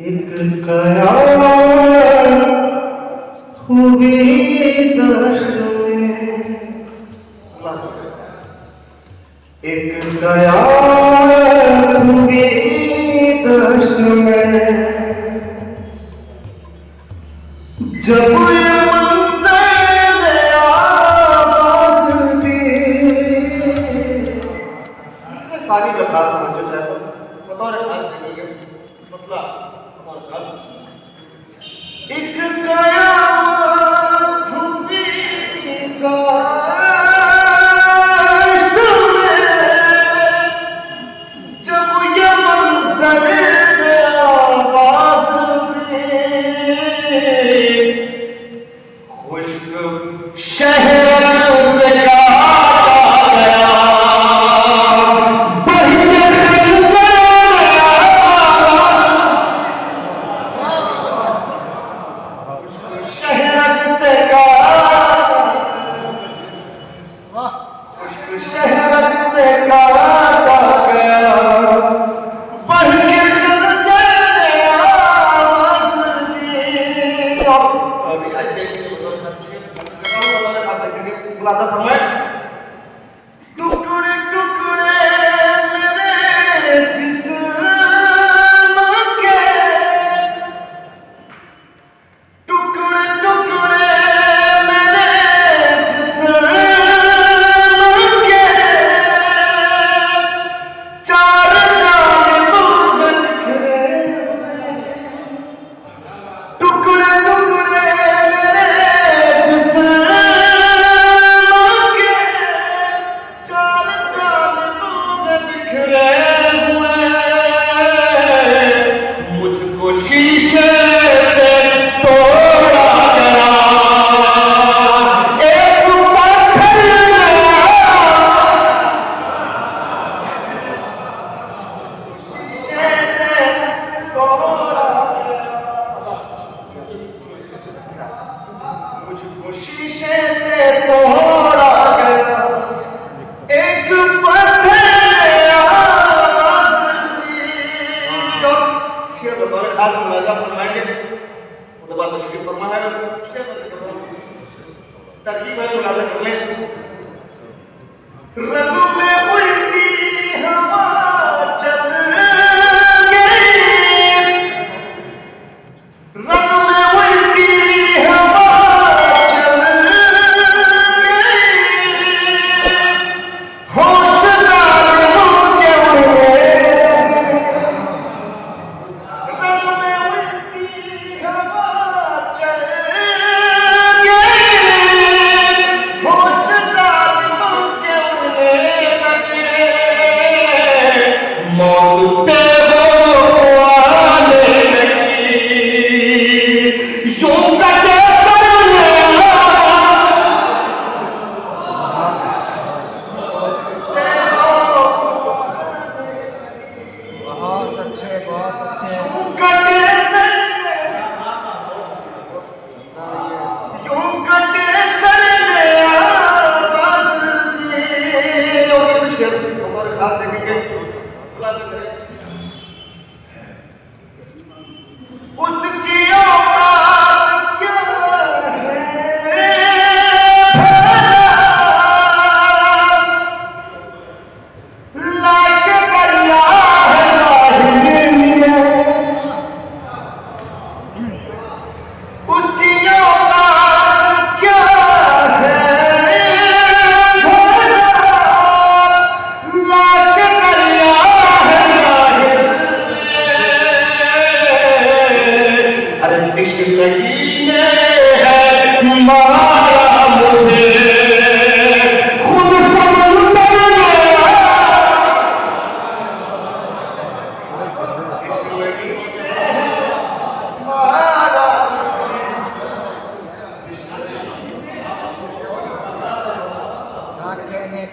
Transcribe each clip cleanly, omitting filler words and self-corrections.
एक कयामत हुई दश्त में, एक कयामत हुई दश्त में, जब ये मंज़र में आवाज़ दी। इसलिए सारी जो खास तवज्जो चाहे तो बतौर खास देखेंगे मतलब बतौर खास एक कयामत हुई दश्त में, जब ये मंज़र में आवाज़ दी। खुश्क शहर से काटा गया, बहिए खंजर खुश्क शहर से काटा, खुश्क शहर से काटा गया, बहिए खंजर ने आवाज़ दी। अभी आज देखेंगे खुलासा फरमाए, टुकड़े टुकड़े मेरे जिस्म के, टुकड़े टुकड़े मेरे जिस्म के, चार जानिबों में बिखरे, टुकड़े टुकड़े मेरे जिस्म शीशे पे तोड़ा गया, एक पत्थर शीशे से तोड़ा गया, मुझको शीशे से तोड़ा गया, एक पत्थर बतौर खास मुलाजा फरमाएंगे। उसके बाद तशरीफ फरमा है तरकीब है, मुलाजा कर लें। रब में उल्टी हवा चल गई, रब में उल्टी हवा चल गई, होशदार होके उड़े, उसकी औकात क्या है, लाश दरिया है राही में, उसकी औकात क्या है, लाश दरिया है राही में। अरे तिश्तगी ने है मारा मुझे, खुद समंदर में, तिश्तगी ने मारा मुझे, क्या कहने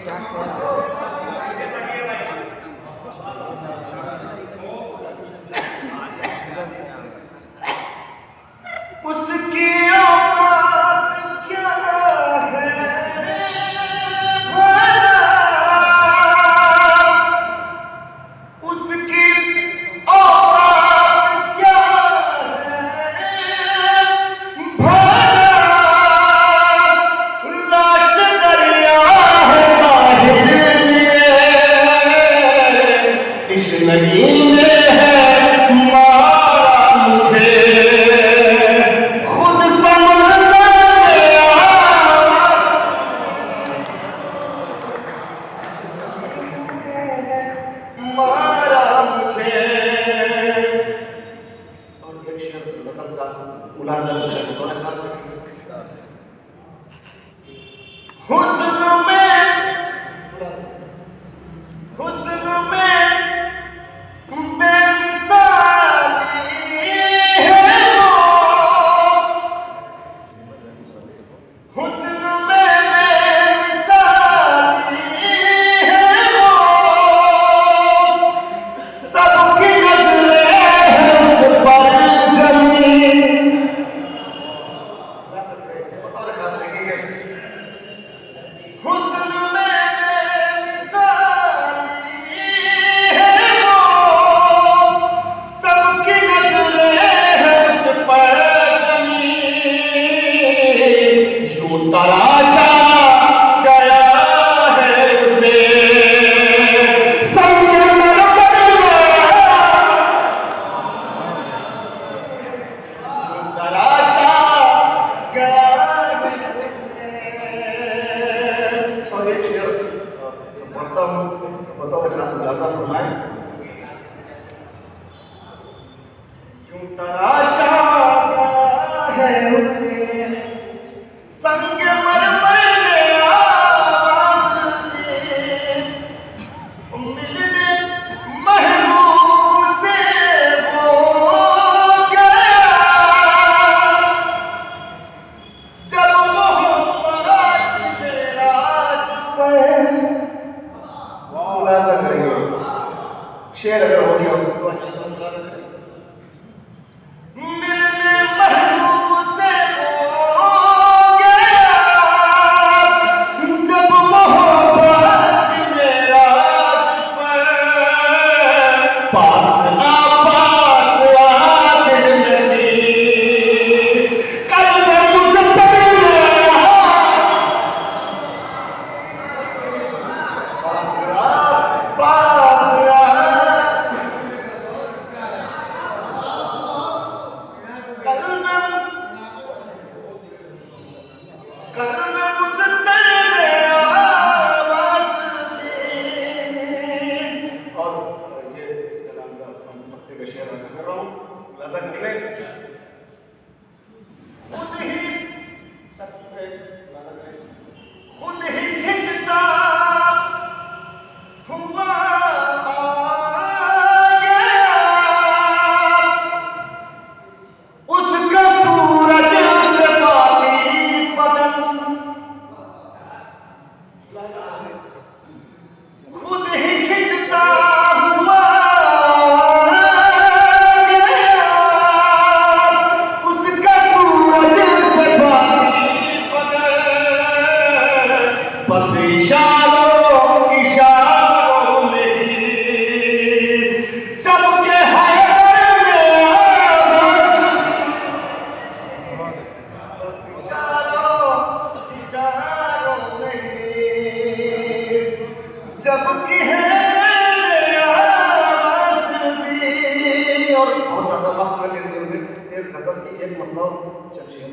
उसकी औकात क्या बतौर खास हुस्न में बेमिसाली है वो, हुस्न में बेमिसाली है वो, सबकी नजरें हैं उस पर जमी। बतौर खास देखेंगे हुस्न में बेमिसाली है वो, सबकी नजरें हैं उस पर जमी। यूं तराशा गया है उसे संगमरमर में, यूं तराशा गया है उसे। और एक शेर पढ़ता हूँ, बतौर खास मुलाजा फरमाएं। यूं तराशा गया है उसे संगमरमर में आवाज़ दी, मिलने महबूब से वो गया, जब मोहब्बत मेराज पर। मुलाजा करेंगे शेर अगर हो गया तो अच्छा मुलाजा करेंगे। मिलने महबूब से वो गया, जब मोहब्बत मेराज पर। पास दिल नशी कल्ब मुजद्दद में, पास कल्ब मुजद्दद में आवाज़ दी। और ये इस कलाम का मक्ते का शेर अदा कर रहा हूँ, मुलाजा कर लें। खुद ही खुद ही खिंचता हुआ आ गया, उसका पूरा जज्बाती बदन। खुद ही खिंचता हुआ गया, उसका पूरा जज्बाती बदन। बस इशारों इशारों में ही सबके हैदर में आवाज़। बस इशारों इशारों में ही जबकि हैदर में आवाज़ दी। और बहुत ज़्यादा वक्त न लेते हुए एक गज़ल की एक मतलब चंद शेर